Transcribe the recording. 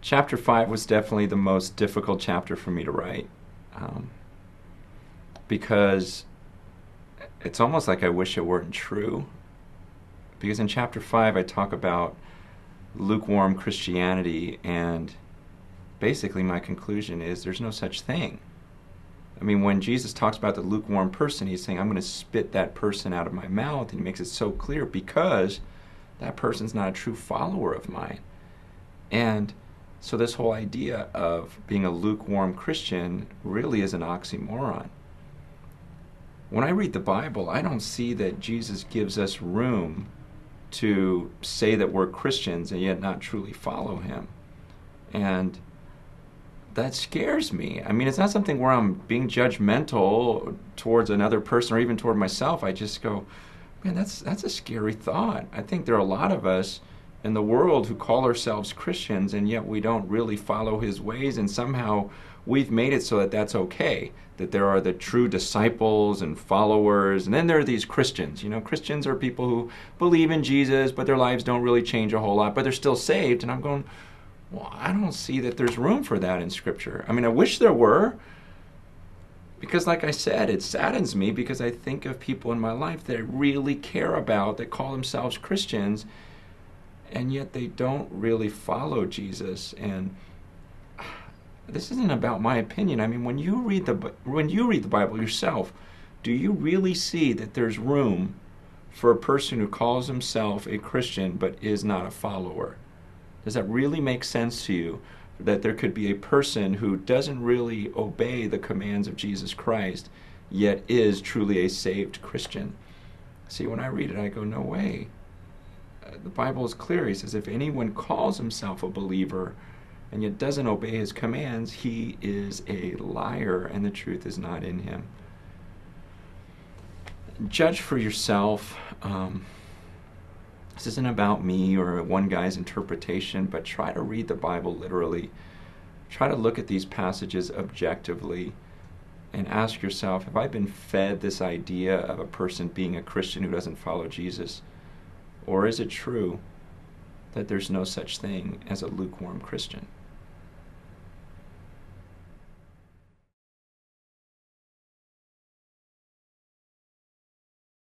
Chapter 5 was definitely the most difficult chapter for me to write, um, because it's almost like I wish it weren't true. Because in chapter 5 I talk about lukewarm Christianity, and basically my conclusion is there's no such thing. I mean, when Jesus talks about the lukewarm person, he's saying, I'm going to spit that person out of my mouth, and he makes it so clear because that person's not a true follower of mine. And so this whole idea of being a lukewarm Christian really is an oxymoron. When I read the Bible, I don't see that Jesus gives us room to say that we're Christians and yet not truly follow him. And that scares me. I mean, it's not something where I'm being judgmental towards another person or even toward myself. I just go, man, that's a scary thought. I think there are a lot of us in the world who call ourselves Christians, and yet we don't really follow his ways, and somehow we've made it so that that's okay, that there are the true disciples and followers, and then there are these Christians. You know, Christians are people who believe in Jesus, but their lives don't really change a whole lot, but they're still saved. And I'm going, well, I don't see that there's room for that in Scripture. I mean, I wish there were, because like I said, it saddens me because I think of people in my life that I really care about that call themselves Christians, and yet they don't really follow Jesus. And this isn't about my opinion. I mean, when you read the Bible yourself, do you really see that there's room for a person who calls himself a Christian but is not a follower? Does that really make sense to you, that there could be a person who doesn't really obey the commands of Jesus Christ, yet is truly a saved Christian? See, when I read it, I go, no way. The Bible is clear. He says, if anyone calls himself a believer and yet doesn't obey his commands, he is a liar, and the truth is not in him. Judge for yourself. This isn't about me or one guy's interpretation, but try to read the Bible literally. Try to look at these passages objectively and ask yourself, have I been fed this idea of a person being a Christian who doesn't follow Jesus? Or is it true that there's no such thing as a lukewarm Christian?